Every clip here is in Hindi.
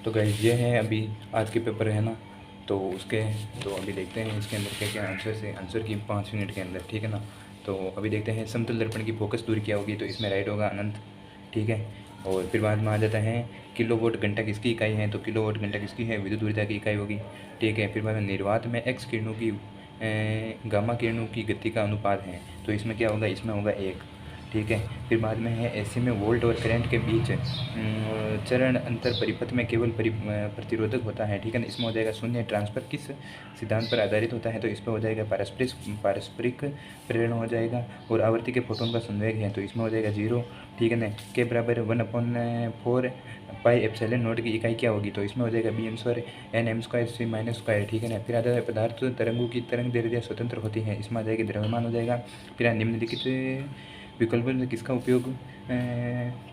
तो गाइस ये है अभी आज के पेपर है ना, तो उसके तो अभी देखते हैं इसके अंदर क्या क्या आंसर है। आंसर की 5 मिनट के अंदर, ठीक है ना। तो अभी देखते हैं समतल दर्पण की फोकस दूरी क्या होगी, तो इसमें राइट होगा अनंत, ठीक है। और फिर बाद में आ जाता है किलोवाट घंटा किसकी इकाई है, तो किलोवाट घंटा किसकी है, विद्युत ऊर्जा की इकाई होगी, ठीक है। फिर बाद में निर्वात में एक्स किरणों की गामा किरणों की गति का अनुपात है, तो इसमें क्या होगा, इसमें होगा 1, ठीक है। फिर बाद में है एसी में वोल्ट और करंट के बीच चरण अंतर परिपथ में केवल प्रतिरोधक होता है, ठीक है ना। इसमें हो जाएगा शून्य। ट्रांसफर किस सिद्धांत पर आधारित होता है, तो इस पर हो जाएगा पारस्परिक प्रेरण हो जाएगा। और आवर्ती के फोटोन का संवेग है, तो इसमें हो जाएगा 0, ठीक है ना। के बराबर 1/4 पाई एप्सिलॉन नॉट की इकाई क्या होगी, तो इसमें हो जाएगा B M square N M square C minus square, ठीक है ना। फिर आ जाता है पदार्थ तरंगों की तरंग दैर्ध्य स्वतंत्र होती है, इसमें आ जाएगी द्रव्यमान हो जाएगा। फिर निम्नलिखित विकल्पों में किसका उपयोग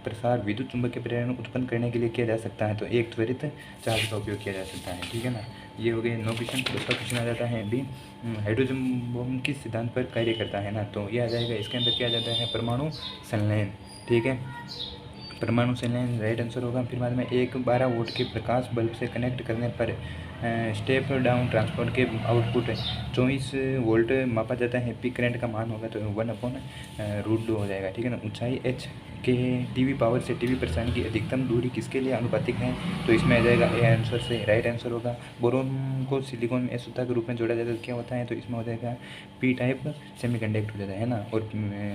प्रसार विद्युत चुंबकीय प्रेरण उत्पन्न करने के लिए किया जा सकता है, तो एक त्वरित चार्ज का उपयोग किया जा सकता है, ठीक है ना। ये हो गए 9 क्वेश्चन। दूसरा क्वेश्चन आ जाता है अभी हाइड्रोजन बम किस सिद्धांत पर कार्य करता है ना, तो ये आ जाएगा इसके अंदर क्या आ जाता है, परमाणु संलयन, ठीक है। परमाणु संलयन राइट आंसर होगा। फिर बाद में एक 12 वोल्ट के प्रकाश बल्ब से कनेक्ट करने पर स्टेप डाउन ट्रांसफार्मर के आउटपुट 24 वोल्ट मापा जाता है, पीक करंट का मान होगा तो 1/√2 हो जाएगा, ठीक है ना। ऊंचाई h के टीवी पावर से टीवी प्रसारण की अधिकतम दूरी किसके लिए अनुपातिक है, तो इसमें आ जाएगा ए आंसर से राइट आंसर होगा। बोरोन को सिलिकॉन में अशुद्धता के रूप में जोड़ा जाता है तो क्या होता है, तो इसमें हो जाएगा पी टाइप सेमीकंडक्टर हो जाता है ना। और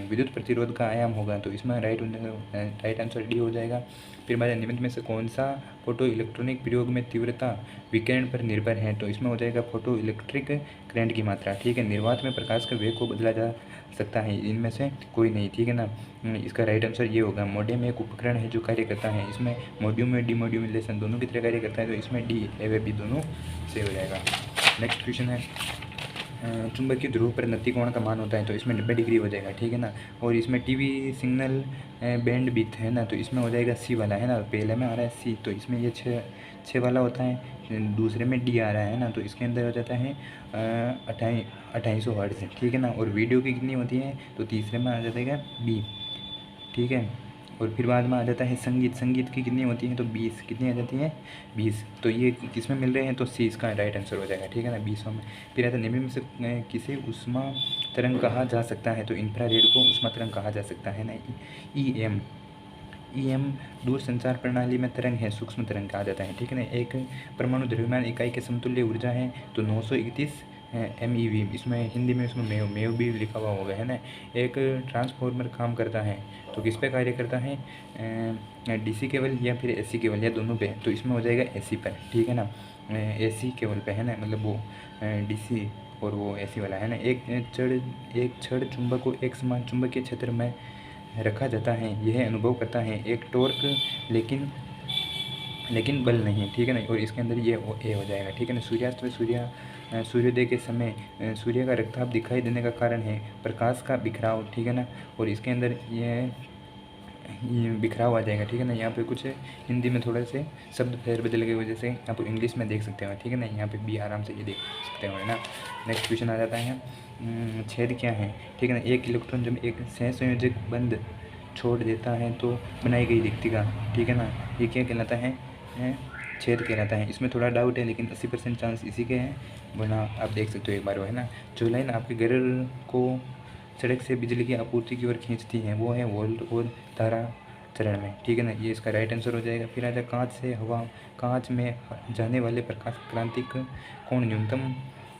विद्युत प्रतिरोध का आयाम होगा, तो इसमें राइट आंसर डी हो जाएगा। फिर हमारे निम्न में से कौन सा फोटो इलेक्ट्रॉनिक प्रयोग में तीव्रता विकिरण पर निर्भर है, तो इसमें हो जाएगा फोटो इलेक्ट्रिक करंट की मात्रा, ठीक है। निर्वात में प्रकाश के वेग को बदला जा सकता है, इनमें से कोई नहीं, ठीक है ना। इसका राइट आंसर ये होगा। मॉडेम एक उपकरण है जो कार्य करता है, इसमें मॉड्यूम में डिमोड्यूलेशन दोनों की तरह कार्य करता है, तो इसमें डी ए व बी दोनों से हो जाएगा। नेक्स्ट क्वेश्चन है चुंबकीय ध्रुव पर नत्ती कोण का मान होता है, तो इसमें 90 डिग्री हो जाएगा, ठीक है ना। और इसमें टीवी सिग्नल बैंड विड्थ है ना, तो इसमें हो जाएगा सी वाला है ना, पहले में आ रहा है सी, तो इसमें ये छः वाला होता है, दूसरे में डी आ रहा है ना, तो इसके अंदर हो जाता है 2800 हर्ट्ज, ठीक है ना। और वीडियो की कितनी होती है, तो तीसरे में आ जाएगा बी, ठीक है। और फिर बाद में आ जाता है संगीत की कितनी होती है, तो 20 कितनी आ जाती है 20, तो ये किस में मिल रहे हैं, तो सी इसका राइट आंसर हो जाएगा, ठीक है ना, 20 में। फिर आता है निम्न में से किसे ऊष्मा तरंग कहा जा सकता है, तो इंफ्रारेड को ऊष्मा तरंग कहा जा सकता है ना। ई एम दूर संचार प्रणाली में तरंग है, सूक्ष्म तरंग कहा जाता है, ठीक है ना। एक परमाणु द्रव्यमान इकाई के समतुल्य ऊर्जा है, तो 931 MeV, इसमें हिंदी में इसमें मेव भी लिखा हुआ होगा है ना। एक ट्रांसफार्मर काम करता है, तो किस पे कार्य करता है, DC केबल या फिर AC केबल या दोनों पे, तो इसमें हो जाएगा AC पर, ठीक है ना। AC केबल पे है ना, मतलब वो DC और वो AC वाला है ना। एक छड़ चुंबक को एक समान चुंबकीय क्षेत्र में रखा जाता है, यह अनुभव करता है एक टॉर्क लेकिन बल नहीं, ठीक है ना। और इसके अंदर ये ए हो जाएगा, ठीक है ना। सूर्यास्त में सूर्योदय के समय सूर्य का रक्तचाप दिखाई देने का कारण है प्रकाश का बिखराव, ठीक है ना। और इसके अंदर ये बिखराव आ जाएगा, ठीक है ना। यहाँ पे कुछ हिंदी में थोड़े से शब्द फेरबदल की वजह से आप इंग्लिश में देख सकते हो, ठीक है ना। यहाँ पे भी आराम से ये देख सकते हो, है ना। नेक्स्ट क्वेश्चन आ जाता है छेद क्या है, ठीक है ना। एक इलेक्ट्रॉन जब एक सहसंयोजक बंध छोड़ देता है तो बनाई गई रिक्तिका, ठीक है ना, ये क्या कहलाता है, छेद कहलाता है। इसमें थोड़ा डाउट है, लेकिन 80% चांस इसी के हैं, वरना आप देख सकते हो एक बार वो, है ना। जो लाइन आपके घर को सड़क से बिजली की आपूर्ति की ओर खींचती है, वो है वोल्ट और धारा चरण में, ठीक है ना, ये इसका राइट आंसर हो जाएगा। फिर आ जाए कांच में जाने वाले प्रकाश क्रांतिक कोण न्यूनतम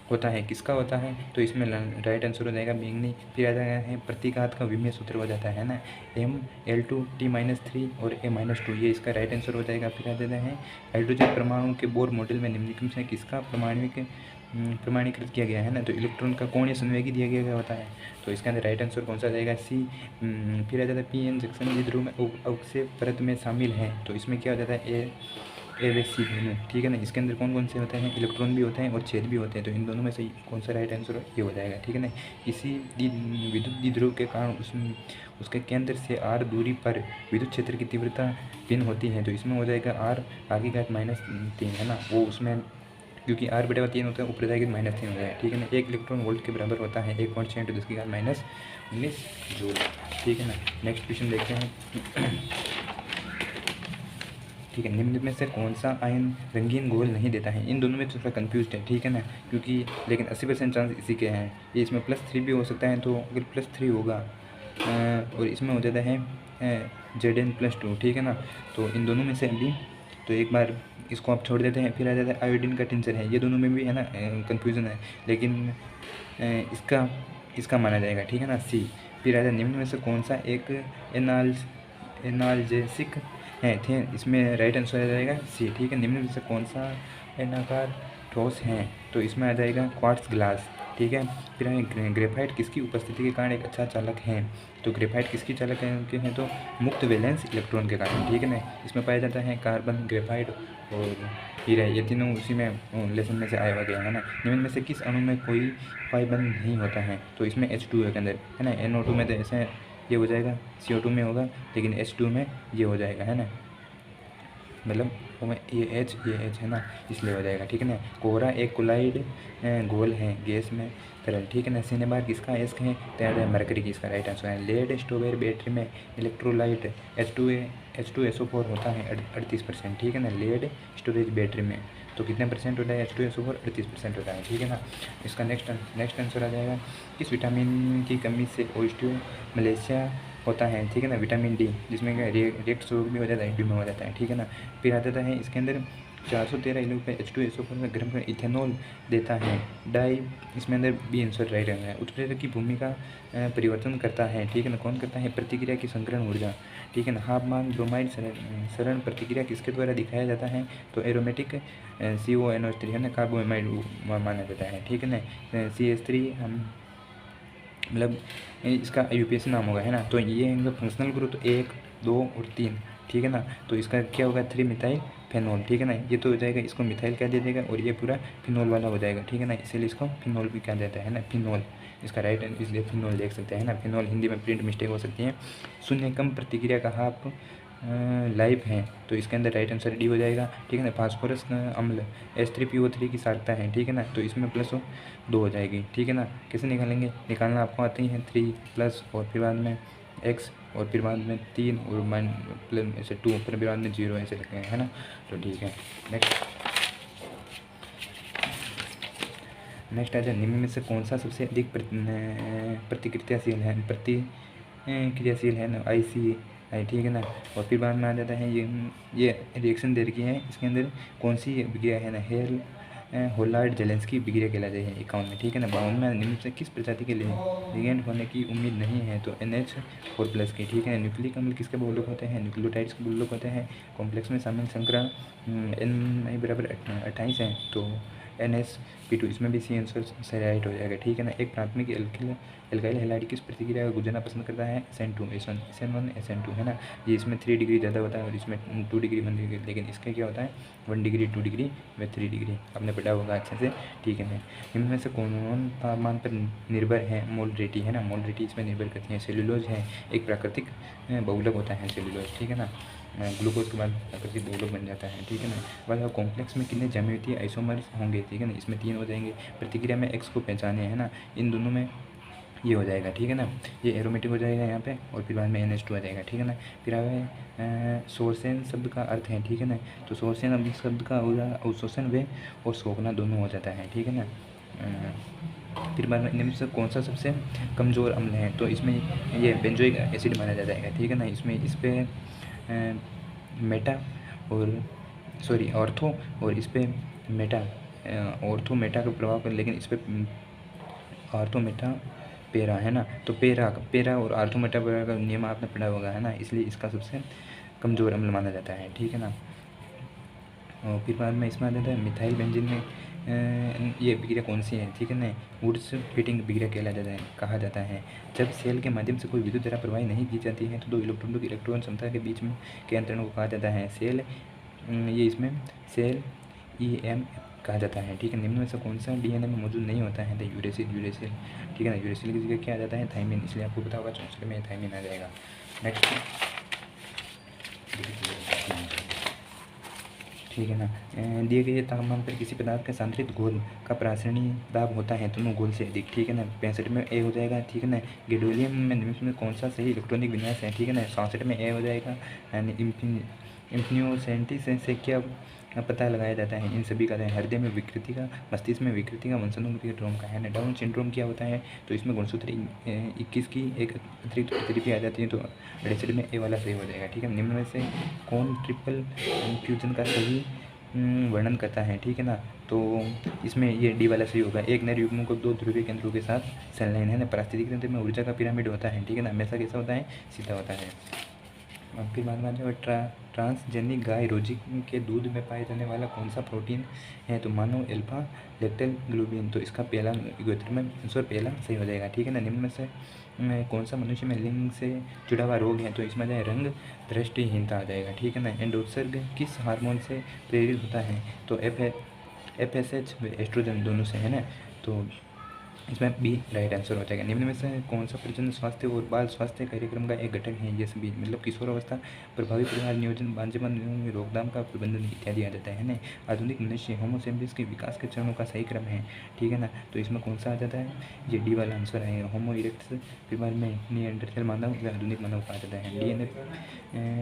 होता है, किसका होता है, तो इसमें राइट आंसर हो जाएगा बैंगनी। फिर आ जाएगा है प्रतीघात का विमेय सूत्र हो जाता है ना, ML2T-3 और A-2, ये इसका राइट आंसर हो जाएगा। फिर आ जाता है हाइड्रोजन परमाणु के बोर मॉडल में निम्नलिखित से किसका प्रमाणीकृत किया गया है ना, तो इलेक्ट्रॉन का कोणीय संवेगी दिया गया होता है, तो इसके अंदर राइट आंसर कौन सा जाएगा, सी। फिर आ जाता है PN जंक्शन ध्रुव में अवक्षेप परत में शामिल है, तो इसमें क्या हो जाता है ए व सी दोनों, ठीक है ना। इसके अंदर कौन कौन से होते हैं, इलेक्ट्रॉन भी होते हैं और छेद भी होते हैं, तो इन दोनों में से कौन सा राइट आंसर ये हो जाएगा, ठीक है ना। इसी विद्युत द्विध्रुव के कारण उसके केंद्र से r दूरी पर विद्युत क्षेत्र की तीव्रता भिन्न होती है, तो इसमें हो जाएगा r आगे घात -3, है ना। वो उसमें क्योंकि r/3 होता है, ऊपर जाएगी -3 हो जाएगा, ठीक है ना। एक इलेक्ट्रॉन वोल्ट के बराबर होता है 1.6 × 10⁻⁻19 जूल, ठीक है ना। नेक्स्ट क्वेश्चन देखते हैं ठीक है, निम्न में से कौन सा आयन रंगीन घोल नहीं देता है? इन दोनों में थोड़ा कंफ्यूज है, ठीक है ना, क्योंकि लेकिन 80% चांस इसी के हैं। ये इसमें +3 भी हो सकता है, तो अगर +3 होगा और इसमें हो जाता है Zn+2, ठीक है ना। तो इन दोनों में से अभी तो एक बार इसको आप छोड़ देते हैं, फिर आ जाता है आयोडीन का टिंचर है। ये दोनों में भी है ना कन्फ्यूज़न है, लेकिन इसका माना जाएगा, ठीक है ना, सी। फिर आ जाए निम्न में से कौन सा एक एनाल्जेसिक है, थे, इसमें राइट आंसर आ जाएगा सी, ठीक है। निम्न में से कौन सा एनाकार ठोस है, तो इसमें आ जाएगा क्वार्ट्ज ग्लास, ठीक है। फिर ग्रेफाइट किसकी उपस्थिति के कारण एक अच्छा चालक है, तो ग्रेफाइट किसकी चालक के हैं, तो मुक्त वैलेंस इलेक्ट्रॉन के कारण, ठीक है ना। इसमें पाया जाता है कार्बन, ग्रेफाइट और हीरा, ये तीनों उसी में लेसन में से आया हुआ गया है ना। निम्न में से किस अणु में कोई पाइबंद नहीं होता है, तो इसमें H2O के अंदर है ना। NO2 में तो ऐसे ये हो जाएगा, CO2 में होगा, लेकिन H2 में ये हो जाएगा, है ना, मतलब ये H है ना, इसलिए हो जाएगा, ठीक है ना। कोहरा एक कोलाइड गोल है गैस में तरल, ठीक है ना। सिनेबार किसका एस्क है, तैयार है मरकरी की, इसका राइट आंसर है। लेड स्टोवेर बैटरी में इलेक्ट्रोलाइट H2SO4 होता है 38%, ठीक है ना, लेड स्टोरेज बैटरी में। तो कितने परसेंट होता है H2SO4? 38% होता है, ठीक है ना। इसका नेक्स्ट आंसर आ जाएगा, किस विटामिन की कमी से ऑस्टियोमलेशिया होता है, ठीक है ना, विटामिन डी, जिसमें क्या रिएक्ट रोग भी हो जाता है, डी में हो जाता है, ठीक है ना। फिर आ जाता है इसके अंदर 413 इलेक्ट्रॉन पे H2SO4 में गर्म कर इथेनॉल देता है, डाई, इसमें अंदर बी आंसर राइट है। उत्प्रेरक की भूमिका परिवर्तन करता है, ठीक है ना, कौन करता है, प्रतिक्रिया की संकरण ऊर्जा, ठीक है ना। हाफमान ब्रोमाइड सरण प्रतिक्रिया किसके द्वारा दिखाया जाता है, तो एरोमेटिक CONO3 है ना, कार्बोमाइड माना जाता है, ठीक है ना। CH3 हम मतलब इसका यूपीएससी नाम होगा, है ना। तो ये इनका फंक्शनल ग्रुप 1, 2 और 3, ठीक है ना। तो इसका क्या होगा, 3 मिथाइल फेनॉल, ठीक है ना। ये तो हो जाएगा, इसको मिथाइल कह दिया जाएगा और ये पूरा फिनॉल वाला हो जाएगा, ठीक है ना, इसीलिए इसको फिनॉल भी कहा जाता है ना, फिनॉल इसका राइट, इसलिए फिनॉल देख सकते हैं ना। फिनॉल हिंदी में प्रिंट मिस्टेक हो सकती है। शून्य कम प्रतिक्रिया का हाफ लाइफ है, तो इसके अंदर राइट आंसर डी हो जाएगा, ठीक है ना। फास्फोरस अम्ल H3PO3 की सारता है, ठीक है ना, तो इसमें +2 हो जाएगी, ठीक है ना। कैसे निकालेंगे, निकालना आपको आते ही है, 3+ और फिर बाद में x और फिर बाद में 3 और प्लस ऐसे 2 फिर बाद में 0 ऐसे लिखे हैं, है ना। तो ठीक है, नेक्स्ट आ जाए, निम्न में से कौन सा सबसे अधिक प्रतिक्रियाशील है ना, IC है, ठीक है ना। और फिर बाद में आ जाता है ये रिएक्शन दे रखी है, इसके अंदर कौन सी विक्रिया है ना, हेल होलार्ड जेलेंस्की विक्रिया कहलाती है 51 में, ठीक है ना। 52 में निम्न से किस प्रजाति के लिए लिगेंड होने की उम्मीद नहीं है, तो NH4+ की, ठीक है। न्यूक्लिक अम्ल किसके बहुलक होते हैं, न्यूक्लियोटाइड्स के बहुलक होते हैं। कॉम्प्लेक्स में शामिल संकरण N बराबर 28 है, तो NH2, इसमें भी सी आंसर से राइट हो जाएगा, ठीक है ना। एक प्राथमिक एल्काइल हैलाइड किस प्रतिक्रिया का गुजरना पसंद करता है, SN1 है ना। ये इसमें 3 डिग्री ज़्यादा होता है और इसमें 2 डिग्री 1 डिग्री, लेकिन इसका क्या होता है 1 डिग्री 2 डिग्री व 3 डिग्री, आपने पढ़ा होगा अच्छे से, ठीक है ना। इनमें से कौन तापमान पर निर्भर है, मोलरिटी है ना, मोलरिटी इसमें निर्भर करती है। सेलुलोज है, एक प्राकृतिक बहुलक होता है सेलुलोज, ठीक है ना। ग्लूकोज के बाद प्राकृतिक बहुलक बन जाता है, ठीक है ना। बाद कॉम्प्लेक्स में कितने ज्यामितीय आइसोमर्स होंगे, ठीक है ना, इसमें 3 हो जाएंगे। प्रतिक्रिया में एक्स को पहचाने, है ना, इन दोनों में ये हो जाएगा, ठीक है ना। ये एरोमेटिक हो जाएगा यहाँ पे और फिर बाद में NH2 आ जाएगा, ठीक है ना। फिर आगे सोर्सेन शब्द का अर्थ है, ठीक है ना। तो सोर्सेन अब शब्द का अवशोषण वे और सोखना दोनों हो जाता है, ठीक है ना। फिर बाद में इनमें से कौन सा सबसे कमज़ोर अम्ल है, तो इसमें ये बेंजोइक एसिड माना जाता है, ठीक है ना। इसमें इस पर मेटा और सॉरी ऑर्थो और इस पर मेटा ऑर्थो मेटा का प्रभाव कर, लेकिन इस पर ऑर्थो मेटा पेरा, है ना। तो पेरा और आर्थो मेटा पेरा का नियम आपने पढ़ा होगा, है ना, इसलिए इसका सबसे कमज़ोर अम्ल माना जाता है, ठीक है ना। और फिर बाद में इसमें आ जाता है मिथाइल बेंजीन में ये विक्रिया कौन सी है, ठीक है ना, वुड्स हीटिंग विक्रिया कहा जाता है। जब सेल के माध्यम से कोई विद्युत धारा प्रवाही नहीं की जाती है, तो 2 इलेक्ट्रॉनों की इलेक्ट्रॉन क्षमता के बीच में के अंतरण को कहा जाता है सेल, ये इसमें सेल EM कहा जाता है, ठीक है। निम्न में से कौन सा DNA में मौजूद नहीं होता है, तो यूरेसिल, ठीक है ना। यूरेसिल की जगह क्या आ जाता है, थाइमिन, इसलिए आपको पता होगा चौंसठ में थाइमिन आ जाएगा। नेक्स्ट, ठीक है ना। दिए गए तापमान पर किसी पदार्थ का सांद्रित घोल का प्रासरणीय दाब होता है दोनों घोल से अधिक, ठीक है ना। 65 में A हो जाएगा, ठीक है ना। गैडोलियम में निम्न में कौन सा सही इलेक्ट्रॉनिक विन्यास है, ठीक है ना। 67 में A हो जाएगा। इम्यूनोसेंटिस से क्या पता लगाया जाता है? इन सभी का हृदय में विकृति का, मस्तिष्क में विकृति का, वंशानुगत का है ना। डाउन सिंड्रोम क्या होता है? तो इसमें गुणसूत्र 21 की एक अतिरिक्त प्रतिलिपि आ जाती है, तो 68 में ए वाला सही हो जाएगा। ठीक है, निम्न में से कौन ट्रिपल इंफ्यूजन का सही वर्णन करता है? ठीक है ना, तो इसमें ये डी वाला सही होगा। एक नर युग्मों को 2 ध्रुवीय केंद्रों के साथ संलयन है ना। पारिस्थितिक तंत्र में ऊर्जा का पिरामिड होता है, ठीक है ना, हमेशा कैसा होता है? सीधा होता है। अब फिर बाद में ट्रांसजेनिक गाय रोजी के दूध में पाए जाने वाला कौन सा प्रोटीन है? तो मानो एल्फा लेक्टल ग्लोबिन, तो इसका पहला में आंसर पहला सही हो जाएगा। ठीक है ना, निम्न में से कौन सा मनुष्य में लिंग से जुड़ा हुआ रोग है? तो इसमें जाए रंग दृष्टिहीनता आ जाएगा। ठीक है ना, एंडोत्सर्ग किस हार्मोन से प्रेरित होता है? तो FSH व एस्ट्रोजन दोनों से है ना, तो इसमें बी राइट आंसर हो जाएगा। निम्न में से कौन सा प्रजनन स्वास्थ्य और बाल स्वास्थ्य कार्यक्रम का एक घटक है? ये सभी मतलब किशोरावस्था, प्रभावी परिवार नियोजन, बांझपन में रोकथाम का प्रबंधन इत्यादि आ जाता है ना। आधुनिक मनुष्य होमोसेपियंस के विकास के चरणों का सही क्रम है, ठीक है ना, तो इसमें कौन सा आ जाता है? ये डी वाला आंसर है। होमो इरेक्टस परिवार में निएंडरथल मानव या आधुनिक मानव कहा जाता है। DNA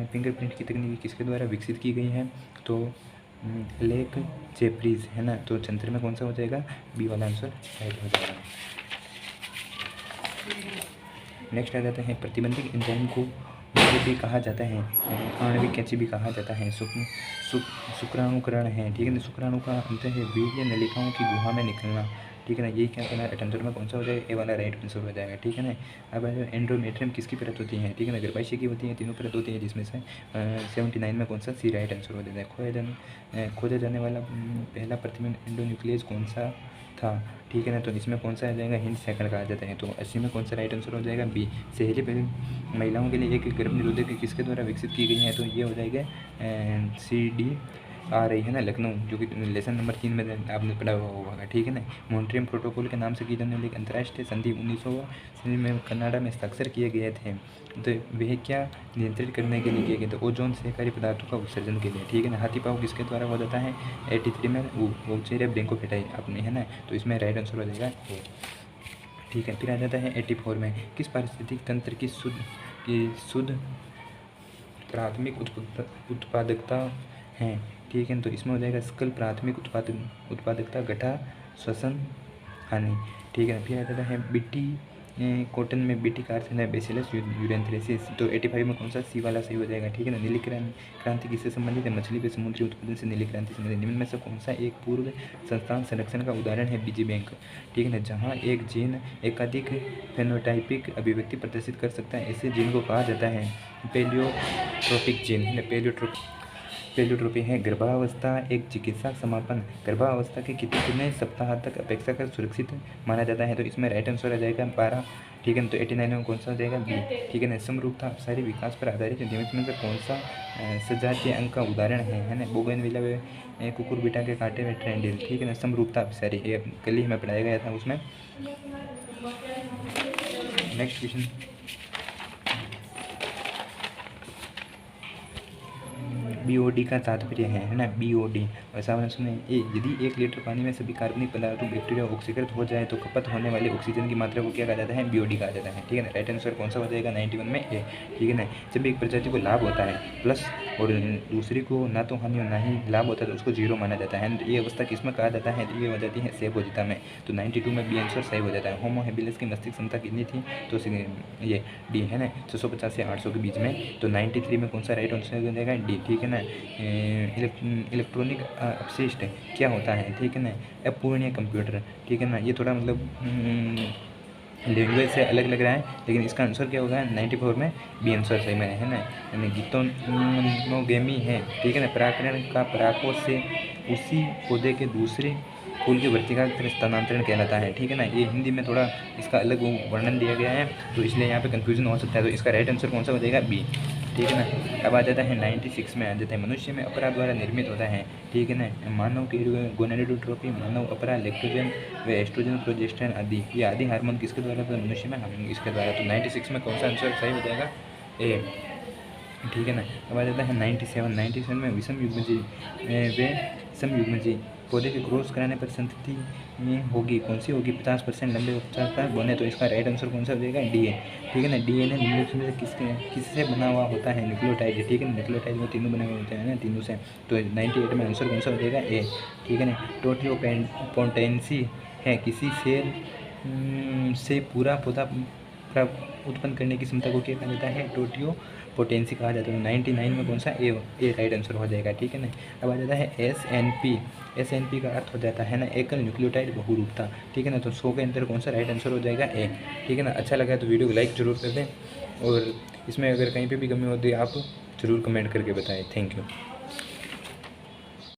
फिंगरप्रिंट की तकनीक किसके द्वारा विकसित की गई है? तो लेक जेफ्रीज है ना, तो चंद्र में कौन सा हो जाएगा? बी वाला आंसर राइट हो जाएगा। नेक्स्ट आ जाता है प्रतिबंधित एंजाइम को भी कहा जाता है, आणविक कैंची भी कहा जाता है, शुक्राणुकरण है, ठीक है ना। शुक्राणु का अंत है वीर्य नलिकाओं की गुहा में निकलना, ठीक है ना, यही क्या करना है? अठंतर में कौन सा हो जाएगा? ए वाला राइट आंसर हो जाएगा। ठीक है ना, अब एंड्रोमेट्रियम किसकी परत होती है? ठीक है ना, गर्भाशय की होती है, तीनों परत होती है, जिसमें से 79 में कौन सा? सी राइट आंसर हो जाता है। खोजा जाने वाला पहला प्रतिबिंब एंडोन्यूक्लियस कौन सा था? ठीक है ना, तो इसमें कौन सा आ जाएगा? हिंद साइकिल कहा जाता है, तो 80 में कौन सा राइट आंसर हो जाएगा? बी। सहेली पहले महिलाओं के लिए एक गर्भ निरोधक किसके द्वारा विकसित की गई है? तो ये हो जाएगा CD आ रही है ना, लखनऊ, जो कि लेसन नंबर 3 में आपने पढ़ा हुआ होगा। ठीक है ना, मॉन्ट्रियल प्रोटोकॉल के नाम से की जाने वाली अंतर्राष्ट्रीय संधि 1900 में कनाडा में हस्ताक्षर किए गए थे, तो वह क्या नियंत्रित करने के लिए किए गए थे? ओजोन सहकारी पदार्थों का उत्सर्जन के लिए। ठीक है ना, हाथी पाँव किसके द्वारा हो जाता है? 83 में वोल्चेरिया ब्रैंकोफिटाई अपने है ना, तो इसमें राइट आंसर हो जाएगा ए। ठीक है, फिर आ जाता है 84 में किस पारिस्थितिक तंत्र की शुद्ध प्राथमिक उत्पादकता है? ठीक है, तो इसमें हो जाएगा सकल प्राथमिक उत्पादकता घटा श्वसन हानि। ठीक है, फिर आ जाता है बीटी कॉटन में बीटी का अर्थ है बेसिलस यूरेंथ्रेसिस, तो 85 में कौन सा? सी वाला सही हो जाएगा। ठीक है ना, नीली क्रांति किससे संबंधित है? मछली के समुद्री उत्पादन से नीली क्रांति संबंधित। निम्न में से कौन सा एक पूर्व संस्थान संरक्षण का उदाहरण है? बीजी बैंक। ठीक है ना, जहाँ एक जीन एकाधिक फेनोटाइपिक अभिव्यक्ति प्रदर्शित कर सकता है, ऐसे जीन को कहा जाता है पेलियोट्रोपिक जीन है। पेलियोट्रोपी है गर्भावस्था एक चिकित्सा समापन। गर्भावस्था के कितने सप्ताह तक अपेक्षाकृत सुरक्षित माना जाता है? तो इसमें राइट आंसर आ जाएगा 12। ठीक है ना, तो 89 में कौन सा हो जाएगा? बी। ठीक है ना, समरूपता अपसारी विकास पर आधारित नियमित में से कौन सा सजातीय अंग का उदाहरण है ना? बोगनविला कुकुरबिटा के कांटे में ट्रेंडिल। ठीक है ना, समरूपता अपसारी ये कल ही हमें पढ़ाया गया था उसमें। नेक्स्ट क्वेश्चन, BOD का तात्पर्य है ना, BOD वैसा सुने। यदि 1 लीटर पानी में सभी कार्बनिक पदार्थों बैक्टीरिया ऑक्सीकृत हो जाए तो खपत होने वाले ऑक्सीजन की मात्रा को क्या कहा जाता है? BOD कहा जाता है। ठीक है ना, राइट आंसर कौन सा हो जाएगा? 91 में ए। ठीक है ना, जब एक प्रजाति को लाभ होता है प्लस और दूसरी को ना तो हानि और ना ही लाभ होता है तो उसको 0 माना जाता है। ये अवस्था किसमें कहा जाता है? तो ये हो जाती है सेबोजिता में, तो 92 में बी आंसर सही हो जाता है। होमो हेबिलिस की मस्तिष्क क्षमता कितनी थी? तो ये डी है ना, 650 से 800 के बीच में, तो 93 में कौन सा राइट आंसर हो जाएगा? डी। ठीक है ना, इलेक्ट्रॉनिक अपशिष्ट क्या होता है? ठीक है ना, अपूर्णीय कंप्यूटर। ठीक है ना, ये थोड़ा मतलब लैंग्वेज से अलग लग रहा है, लेकिन इसका आंसर क्या होगा? 94 में बी आंसर सही में है ना, गीतोनोगेमी है। ठीक है ना, परागकण का परागकोश से उसी पौधे के दूसरे फूल की वर्तिका स्थानांतरण कहलाता है। ठीक है ना, ये हिंदी में थोड़ा इसका अलग वर्णन दिया गया है, तो इसलिए यहाँ पे कंफ्यूजन हो सकता है, तो इसका राइट आंसर कौन सा हो जाएगा? बी। ठीक है ना, अब आ जाता है 96 में आ जाता है मनुष्य में अपरा द्वारा निर्मित होता है। ठीक है ना, मानव के गोनाडोट्रोपी, मानव अपरा, लेक्टोजन व एस्ट्रोजन, प्रोजेस्टेरोन आदि, ये आदि हार्मोन किसके द्वारा होता है? मनुष्य में हार्मोन इसके द्वारा, तो 96 में कौन सा आंसर सही हो जाएगा? ए। ठीक है ना, अब आ जाता है 97 में विषम युग्मजी वे सम युग्मजी पौधे के क्रॉस कराने पर संतति में होगी, कौन सी होगी? 50% लंबे व 50% बौने। तो इसका राइट आंसर कौन सा हो जाएगा? डी है, ठीक है ना। डीएनए निम्नलिखित में से किससे बना हुआ होता है? न्यूक्लियोटाइड, ठीक है ना। न्यूक्लियोटाइड में तीनों बने हुए होते हैं ना, तीनों से। तो 98 में आंसर कौन सा हो जाएगा? ए, ठीक है ना। टोटियोपोटेंसी है किसी सेल से पूरा पौधा उत्पन्न करने की क्षमता को क्या कहा जाता है? टोटियोपोटेंसी कहा जाता है। 99 में कौन सा? ए राइट आंसर हो जाएगा, ठीक है ना। अब आ जाता है एस एन पी का अर्थ हो जाता है ना एकल न्यूक्लियोटाइड बहुरूपता, ठीक है ना। तो 100 के अंदर कौन सा राइट आंसर हो जाएगा? ए, ठीक है ना। अच्छा लगा तो वीडियो को लाइक ज़रूर कर दें, और इसमें अगर कहीं पे भी कमी होती है आप ज़रूर कमेंट करके बताएं। Thank you.